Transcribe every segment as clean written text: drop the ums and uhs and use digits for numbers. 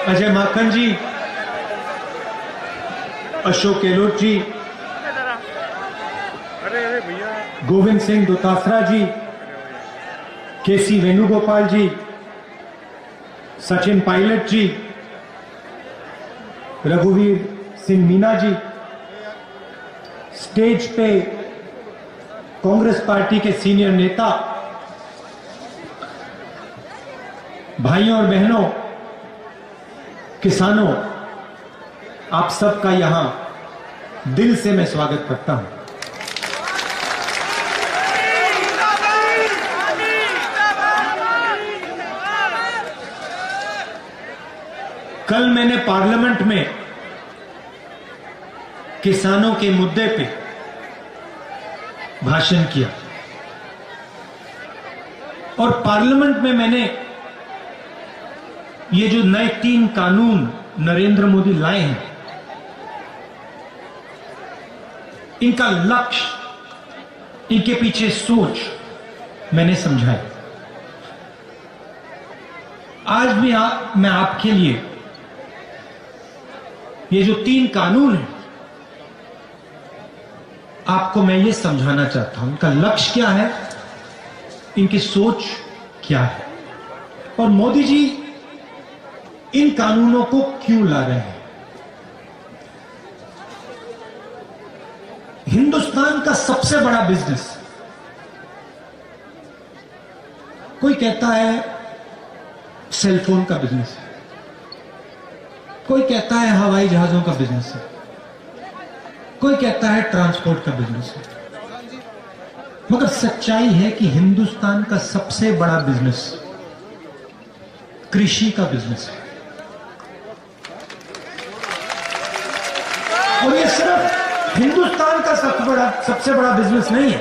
अजय माखन जी, अशोक गहलोत जी, गोविंद सिंह दोतासरा जी, केसी वेणुगोपाल जी, सचिन पायलट जी, रघुवीर सिंह मीना जी, स्टेज पे कांग्रेस पार्टी के सीनियर नेता, भाइयों और बहनों, किसानों, आप सबका यहां दिल से मैं स्वागत करता हूं। कल मैंने पार्लियामेंट में किसानों के मुद्दे पे भाषण किया और पार्लियामेंट में मैंने ये जो नए 3 कानून नरेंद्र मोदी लाए हैं, इनका लक्ष्य, इनके पीछे सोच मैंने समझाई। आज भी मैं आपके लिए ये जो 3 कानून हैं, आपको मैं ये समझाना चाहता हूं, इनका लक्ष्य क्या है, इनकी सोच क्या है और मोदी जी इन कानूनों को क्यों ला रहे हैं। हिंदुस्तान का सबसे बड़ा बिजनेस, कोई कहता है सेलफोन का बिजनेस है, कोई कहता है हवाई जहाजों का बिजनेस है, कोई कहता है ट्रांसपोर्ट का बिजनेस है, मगर सच्चाई है कि हिंदुस्तान का सबसे बड़ा बिजनेस कृषि का बिजनेस है। और ये सिर्फ हिंदुस्तान का सबसे बड़ा बिजनेस नहीं है,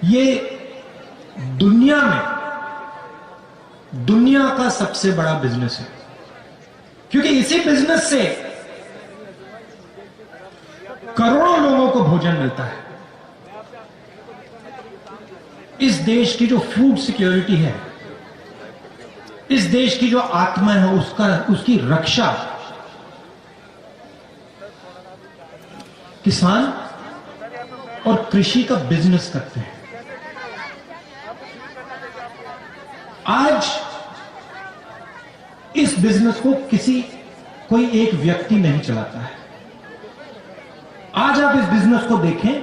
ये दुनिया का सबसे बड़ा बिजनेस है, क्योंकि इसी बिजनेस से करोड़ों लोगों को भोजन मिलता है। इस देश की जो फूड सिक्योरिटी है, इस देश की जो आत्मा है, उसकी रक्षा किसान और कृषि का बिजनेस करते हैं। आज इस बिजनेस को कोई एक व्यक्ति नहीं चलाता है। आज आप इस बिजनेस को देखें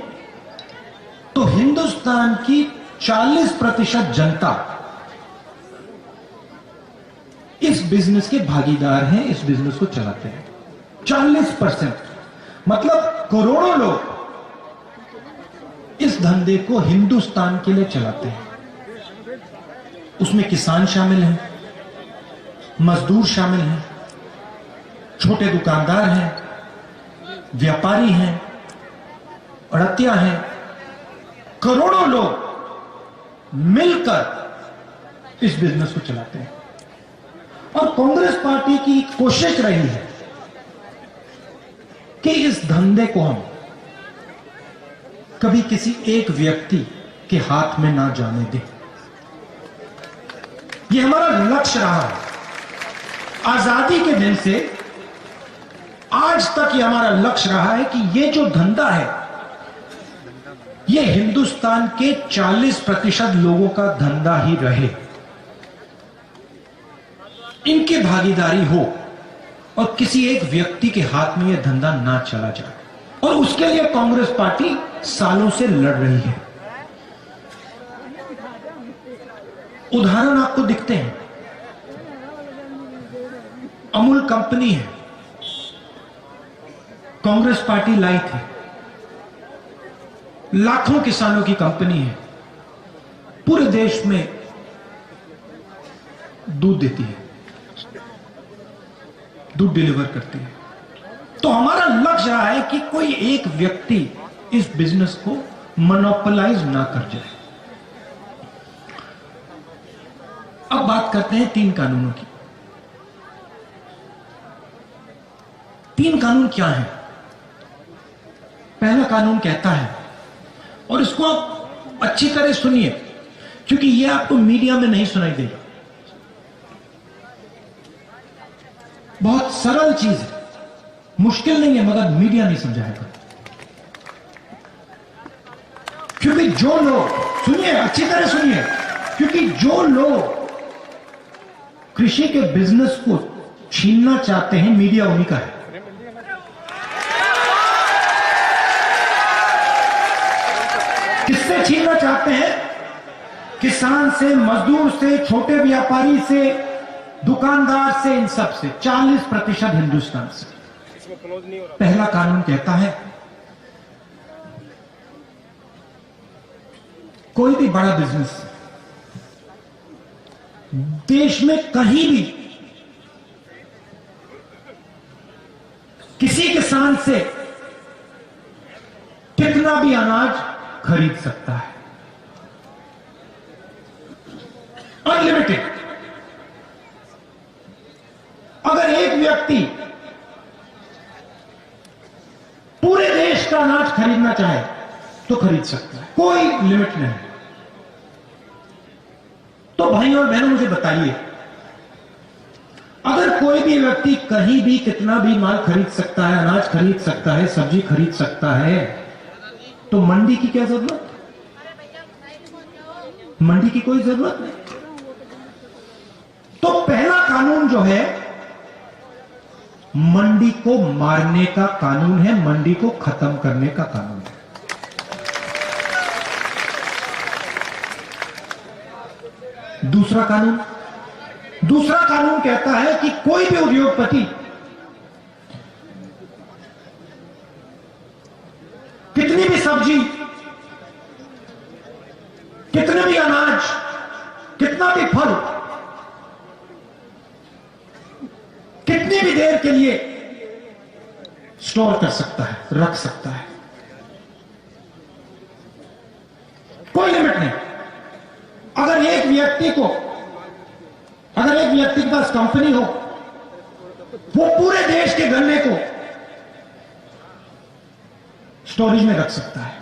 तो हिंदुस्तान की 40% जनता इस बिजनेस के भागीदार हैं, इस बिजनेस को चलाते हैं। 40%, मतलब करोड़ों लोग इस धंधे को हिंदुस्तान के लिए चलाते हैं। उसमें किसान शामिल हैं, मजदूर शामिल हैं, छोटे दुकानदार हैं, व्यापारी हैं, अड़तिया हैं, करोड़ों लोग मिलकर इस बिजनेस को चलाते हैं। और कांग्रेस पार्टी की कोशिश रही है कि इस धंधे को हम कभी किसी एक व्यक्ति के हाथ में ना जाने दें। यह हमारा लक्ष्य रहा है। आजादी के दिन से आज तक यह हमारा लक्ष्य रहा है कि यह जो धंधा है, यह हिंदुस्तान के 40% लोगों का धंधा ही रहे, इनकी भागीदारी हो और किसी एक व्यक्ति के हाथ में यह धंधा ना चला जाए। और उसके लिए कांग्रेस पार्टी सालों से लड़ रही है। उदाहरण आपको दिखते हैं। अमूल कंपनी है, कांग्रेस पार्टी लाई थी। लाखों किसानों की कंपनी है, पूरे देश में दूध देती है, दूध डिलीवर करती है। तो हमारा लक्ष्य रहा है कि कोई एक व्यक्ति इस बिजनेस को मोनोपोलाइज ना कर जाए। अब बात करते हैं 3 कानूनों की। 3 कानून क्या है? पहला कानून कहता है उसको आप अच्छी तरह सुनिए, क्योंकि यह आपको मीडिया में नहीं सुनाई देगा। बहुत सरल चीज है, मुश्किल नहीं है, मगर मीडिया नहीं समझाएगा। क्योंकि जो लोग, सुनिए अच्छी तरह सुनिए, क्योंकि जो लोग कृषि के बिजनेस को छीनना चाहते हैं, मीडिया उन्हीं का है। किससे छीनना चाहते हैं? किसान से, मजदूर से, छोटे व्यापारी से, दुकानदार से, इन सब से। 40% हिंदुस्तान से। पहला कानून कहता है कोई भी बड़ा बिजनेस देश में कहीं भी किसी किसान से कितना भी अनाज खरीद सकता है, अनलिमिटेड। अगर एक व्यक्ति पूरे देश का अनाज खरीदना चाहे तो खरीद सकता है, कोई लिमिट नहीं। तो भाई और बहनों मुझे बताइए, अगर कोई भी व्यक्ति कहीं भी कितना भी माल खरीद सकता है, अनाज खरीद सकता है, सब्जी खरीद सकता है, तो मंडी की क्या जरूरत? मंडी की कोई जरूरत नहीं। तो पहला कानून जो है मंडी को मारने का कानून है, मंडी को खत्म करने का कानून है। दूसरा कानून कहता है कि कोई भी उद्योगपति कितनी भी सब्जी, कितने भी अनाज, कितना भी फल कितनी भी देर के लिए स्टोर कर सकता है, रख सकता है, कोई लिमिट नहीं। अगर एक व्यक्ति के पास कंपनी हो, वो पूरे देश के गन्ने को स्टोरेज में रख सकता है।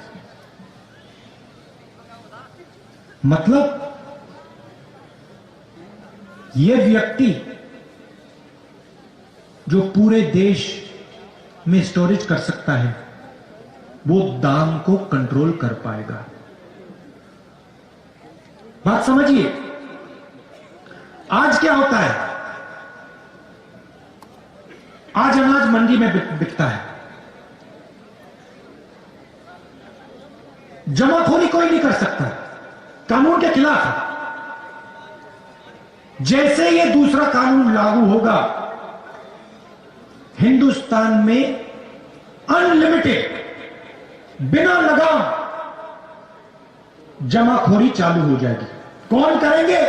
मतलब यह व्यक्ति जो पूरे देश में स्टोरेज कर सकता है, वो दाम को कंट्रोल कर पाएगा। बात समझिए, आज क्या होता है? आज अनाज मंडी में बिकता है, जमाखोरी कोई नहीं कर सकता, कानून के खिलाफ है। जैसे ये दूसरा कानून लागू होगा, हिंदुस्तान में अनलिमिटेड, बिना लगाम जमाखोरी चालू हो जाएगी। कौन करेंगे?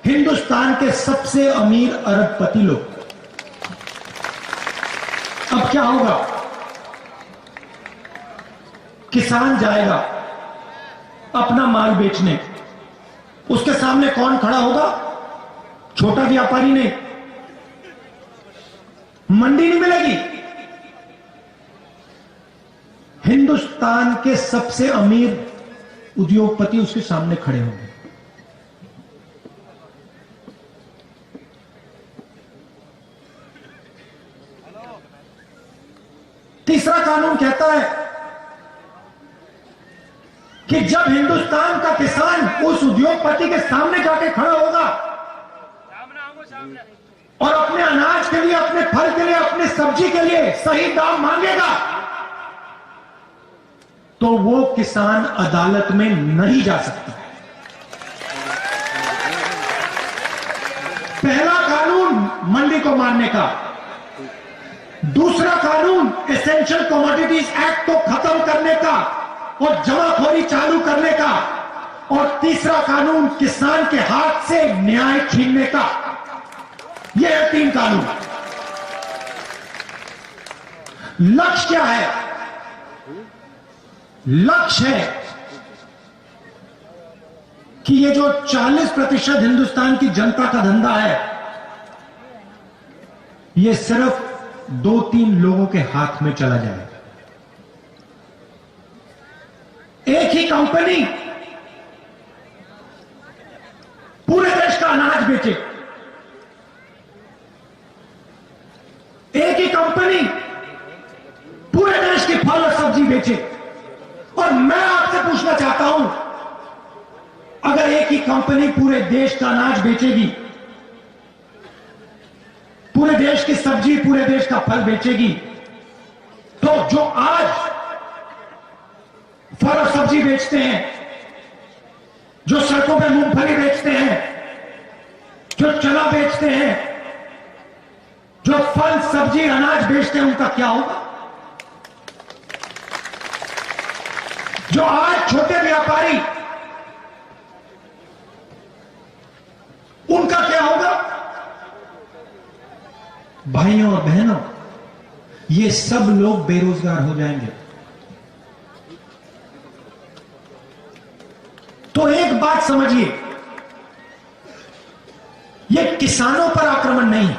हिंदुस्तान के सबसे अमीर अरबपति लोग। अब क्या होगा? किसान जाएगा अपना माल बेचने, उसके सामने कौन खड़ा होगा? छोटा व्यापारी नहीं, मंडी नहीं मिलेगी। हिंदुस्तान के सबसे अमीर उद्योगपति उसके सामने खड़े होंगे। तीसरा कानून कहता है कि जब हिंदुस्तान का किसान उस उद्योगपति के सामने जाके खड़ा होगा और अपने अनाज के लिए, अपने फल के लिए, अपने सब्जी के लिए सही दाम मांगेगा, तो वो किसान अदालत में नहीं जा सकता। पहला कानून मंडी को मारने का, दूसरा कानून एसेंशियल कमोडिटीज एक्ट को खत्म करने का और जमाखोरी चालू करने का, और तीसरा कानून किसान के हाथ से न्याय छीनने का। यह है 3 कानून। लक्ष्य क्या है? लक्ष्य है कि ये जो 40% हिंदुस्तान की जनता का धंधा है, ये सिर्फ 2-3 लोगों के हाथ में चला जाएगा। एक एक ही कंपनी पूरे देश का अनाज बेचे, एक ही कंपनी पूरे देश की फल और सब्जी बेचे। और मैं आपसे पूछना चाहता हूं, अगर एक ही कंपनी पूरे देश का अनाज बेचेगी, पूरे देश की सब्जी, पूरे देश का फल बेचेगी, तो जो आज फल और सब्जी बेचते हैं, जो सड़कों पे मूंगफली बेचते हैं, जो चना बेचते हैं, जो फल सब्जी अनाज बेचते हैं, उनका क्या होगा? जो आज छोटे व्यापारी, उनका क्या होगा? भाइयों और बहनों, ये सब लोग बेरोजगार हो जाएंगे। तो एक बात समझिए, यह किसानों पर आक्रमण नहीं है,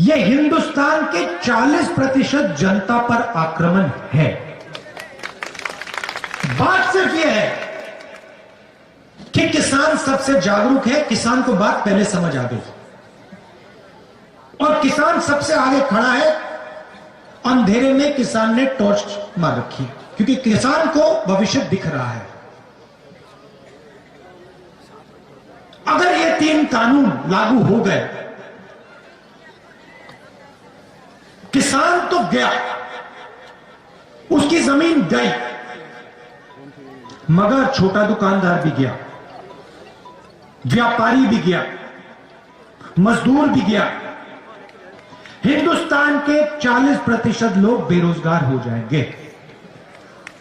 यह हिंदुस्तान के 40% जनता पर आक्रमण है। बात सिर्फ यह है कि किसान सबसे जागरूक है, किसान को बात पहले समझ आ गई, और किसान सबसे आगे खड़ा है। अंधेरे में किसान ने टॉर्च मार रखी है, क्योंकि किसान को भविष्य दिख रहा है। अगर ये 3 कानून लागू हो गए, किसान तो गया, उसकी जमीन गई, मगर छोटा दुकानदार भी गया, व्यापारी भी गया, मजदूर भी गया। हिंदुस्तान के 40% लोग बेरोजगार हो जाएंगे।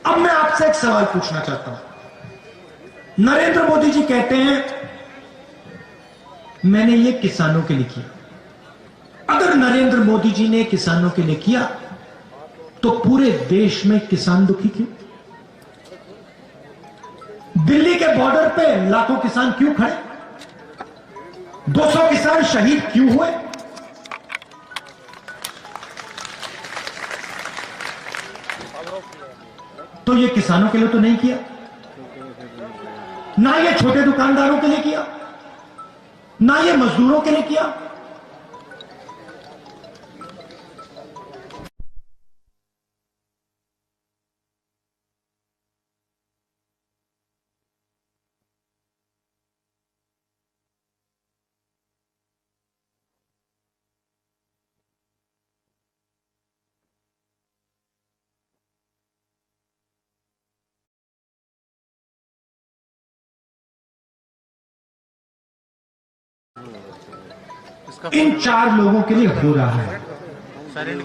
अब मैं आपसे एक सवाल पूछना चाहता हूं। नरेंद्र मोदी जी कहते हैं मैंने ये किसानों के लिए किया। अगर नरेंद्र मोदी जी ने किसानों के लिए किया, तो पूरे देश में किसान दुखी क्यों? दिल्ली के बॉर्डर पे लाखों किसान क्यों खड़े? 200 किसान शहीद क्यों हुए? तो ये किसानों के लिए तो नहीं किया, ना ये छोटे दुकानदारों के लिए किया, ना ये मजदूरों के लिए किया। इन 4 लोगों के लिए हो रहा है।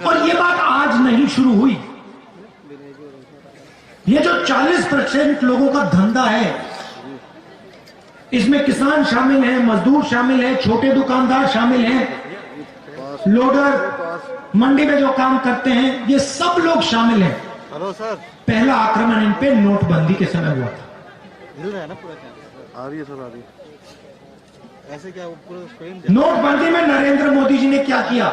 और ये बात आज नहीं शुरू हुई। ये जो 40% लोगों का धंधा है, इसमें किसान शामिल है, मजदूर शामिल है, छोटे दुकानदार शामिल हैं, लोडर, मंडी में जो काम करते हैं, ये सब लोग शामिल हैं। हेलो सर, पहला आक्रमण इन पे नोटबंदी के समय हुआ था। मिल रहा है ना पूरा? आ रही है सर, आ रही है। ऐसे क्या पूरा नोटबंदी में नरेंद्र मोदी जी ने क्या किया?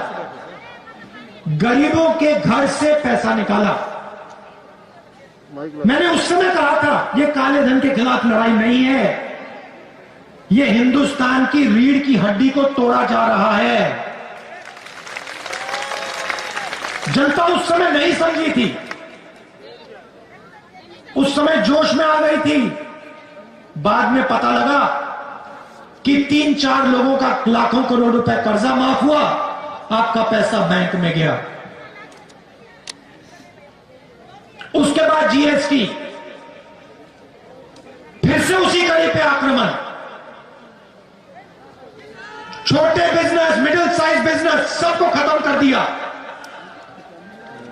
गरीबों के घर से पैसा निकाला। मैंने उस समय कहा था, यह काले धन के खिलाफ लड़ाई नहीं है, यह हिंदुस्तान की रीढ़ की हड्डी को तोड़ा जा रहा है। जनता उस समय नहीं समझी थी, उस समय जोश में आ गई थी। बाद में पता लगा कि 3-4 लोगों का लाखों करोड़ रुपए कर्जा माफ हुआ, आपका पैसा बैंक में गया। उसके बाद जीएसटी, फिर से उसी कड़ी पे आक्रमण। छोटे बिजनेस, मिडिल साइज बिजनेस, सबको खत्म कर दिया।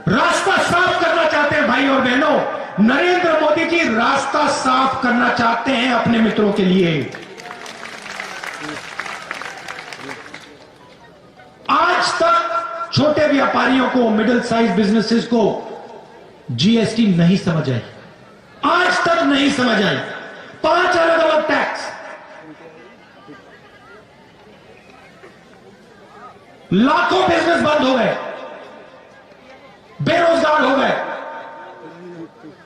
रास्ता साफ करना चाहते हैं भाई और बहनों, नरेंद्र मोदी जी रास्ता साफ करना चाहते हैं अपने मित्रों के लिए। आज तक छोटे व्यापारियों को, मिडिल साइज बिजनेसेस को जीएसटी नहीं समझ आई, आज तक नहीं समझ आई। 5 अलग अलग टैक्स, लाखों बिजनेस बंद हो गए, बेरोजगार हो गए।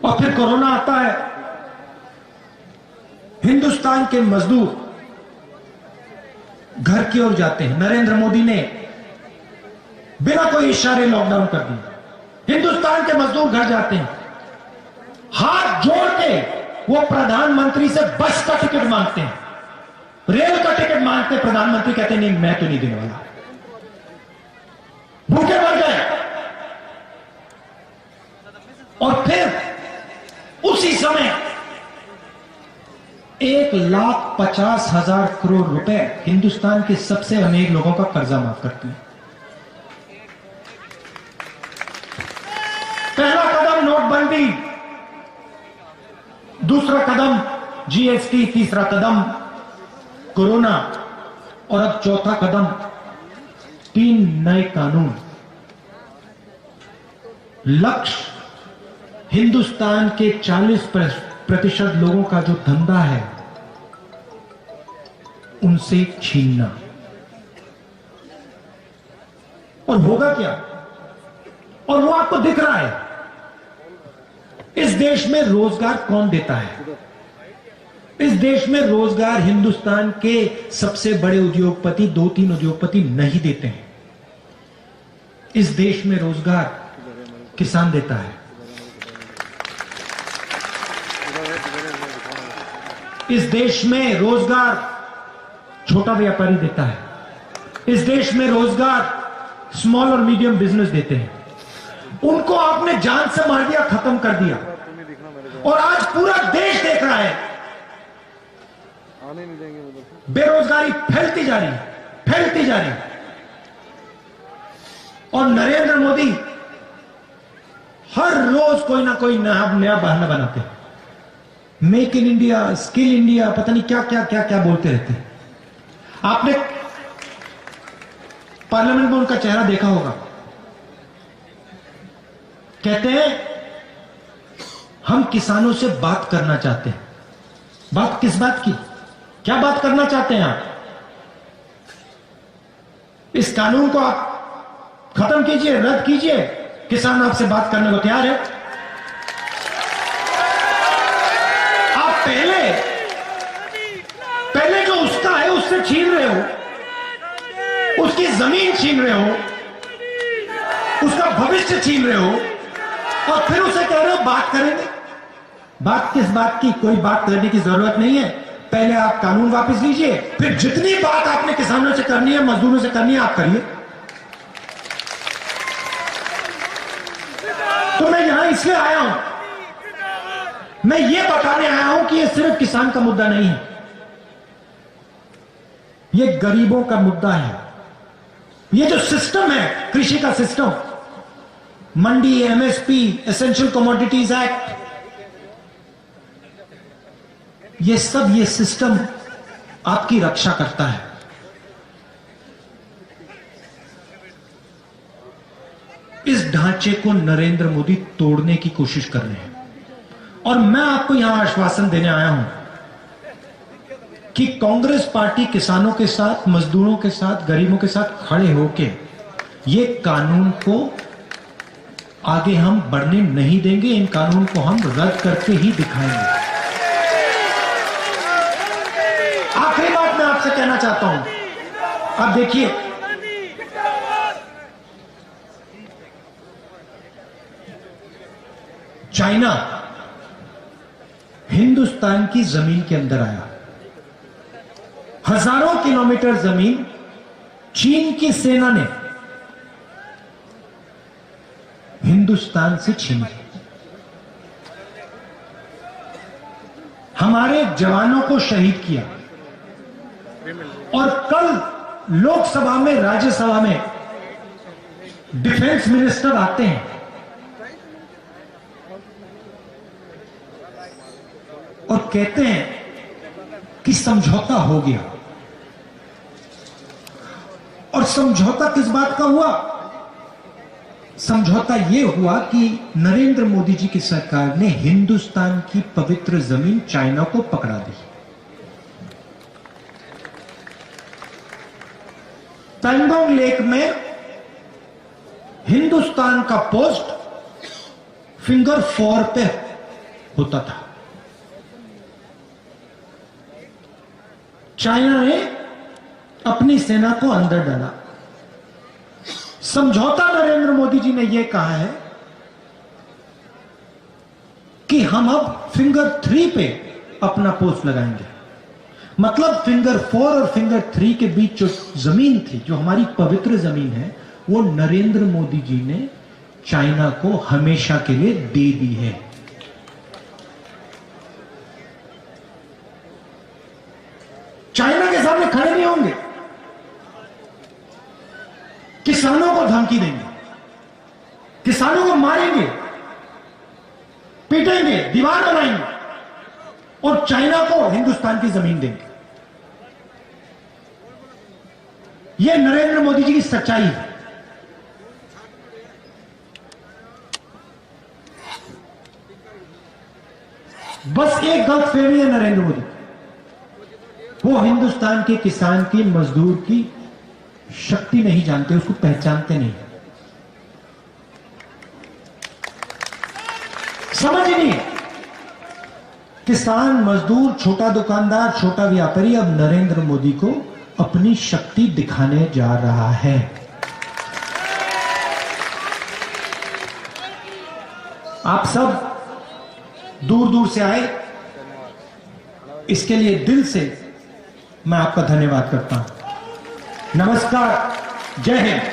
और फिर कोरोना आता है, हिंदुस्तान के मजदूर घर की ओर जाते हैं। नरेंद्र मोदी ने बिना कोई इशारे लॉकडाउन कर दिया। हिंदुस्तान के मजदूर घर जाते हैं, हाथ जोड़ के वो प्रधानमंत्री से बस का टिकट मांगते हैं, रेल का टिकट मांगते हैं। प्रधानमंत्री कहते हैं नहीं, मैं तो नहीं देने वाला। भूखे मर गए। और फिर उसी समय 1,50,000 करोड़ रुपए हिंदुस्तान के सबसे अमीर लोगों का कर्जा माफ करती है। पहला कदम नोटबंदी, दूसरा कदम जीएसटी, तीसरा कदम कोरोना और अब चौथा कदम 3 नए कानून। लक्ष्य हिंदुस्तान के 40% लोगों का जो धंधा है उनसे छीनना। और होगा क्या? और वो आपको दिख रहा है। इस देश में रोजगार कौन देता है? इस देश में रोजगार हिंदुस्तान के सबसे बड़े उद्योगपति, 2-3 उद्योगपति नहीं देते हैं। इस देश में रोजगार किसान देता है। इस देश में रोजगार छोटा व्यापारी देता है। इस देश में रोजगार स्मॉल और मीडियम बिजनेस देते हैं। उनको आपने जान से मार दिया, खत्म कर दिया। और आज पूरा देश देख रहा है बेरोजगारी फैलती जा रही है, फैलती जा रही है। और नरेंद्र मोदी हर रोज कोई ना कोई नया बहाना बनाते हैं। Make in India, skill India, पता नहीं क्या क्या क्या क्या बोलते रहते हैं। आपने पार्लियामेंट में उनका चेहरा देखा होगा। कहते हैं हम किसानों से बात करना चाहते हैं। बात किस बात की? क्या बात करना चाहते हैं आप? इस कानून को आप खत्म कीजिए, रद्द कीजिए। किसान आपसे बात करने को तैयार है। आप पहले जो उसका है उससे छीन रहे हो, उसकी जमीन छीन रहे हो, उसका भविष्य छीन रहे हो, और फिर उसे कह रहे हो बात करेंगे। बात किस बात की? कोई बात करने की जरूरत नहीं है। पहले आप कानून वापस लीजिए, फिर जितनी बात आपने किसानों से करनी है, मजदूरों से करनी है, आप करिए। तो मैं यहां इसलिए आया हूं, मैं ये बताने आया हूं कि ये सिर्फ किसान का मुद्दा नहीं है, ये गरीबों का मुद्दा है। ये जो सिस्टम है, कृषि का सिस्टम, मंडी, एमएसपी, एसेंशियल कमोडिटीज एक्ट, ये सब, ये सिस्टम आपकी रक्षा करता है। इस ढांचे को नरेंद्र मोदी तोड़ने की कोशिश कर रहे हैं। और मैं आपको यहां आश्वासन देने आया हूं कि कांग्रेस पार्टी किसानों के साथ, मजदूरों के साथ, गरीबों के साथ खड़े होकर ये कानून को आगे हम बढ़ने नहीं देंगे। इन कानून को हम रद्द करके ही दिखाएंगे। आखिरी बात मैं आपसे कहना चाहता हूं, अब देखिए, चाइना हिंदुस्तान की जमीन के अंदर आया। हजारों किलोमीटर जमीन चीन की सेना ने हिंदुस्तान से छीनी। हमारे जवानों को शहीद किया। और कल लोकसभा में, राज्यसभा में डिफेंस मिनिस्टर आते हैं और कहते हैं कि समझौता हो गया। और समझौता किस बात का हुआ? समझौता यह हुआ कि नरेंद्र मोदी जी की सरकार ने हिंदुस्तान की पवित्र जमीन चाइना को पकड़ा दी। पैंगोंग लेक में हिंदुस्तान का पोस्ट फिंगर 4 पे होता था। चाइना ने अपनी सेना को अंदर डाला। समझौता नरेंद्र मोदी जी ने यह कहा है कि हम अब फिंगर 3 पे अपना पोस्ट लगाएंगे। मतलब फिंगर 4 और फिंगर 3 के बीच जो जमीन थी, जो हमारी पवित्र जमीन है, वो नरेंद्र मोदी जी ने चाइना को हमेशा के लिए दे दी है। चाइना के सामने खड़े नहीं होंगे, किसानों को धमकी देंगे, किसानों को मारेंगे, पीटेंगे, दीवार बनाएंगे और चाइना को हिंदुस्तान की जमीन देंगे। यह नरेंद्र मोदी जी की सच्चाई है। बस एक गलतफहमी है नरेंद्र मोदी, वो हिंदुस्तान के किसान की, मजदूर की शक्ति नहीं जानते, उसको पहचानते नहीं, समझ ही नहीं। किसान, मजदूर, छोटा दुकानदार, छोटा व्यापारी अब नरेंद्र मोदी को अपनी शक्ति दिखाने जा रहा है। आप सब दूर दूर से आए, इसके लिए दिल से मैं आपका धन्यवाद करता हूं। नमस्कार, जय हिंद।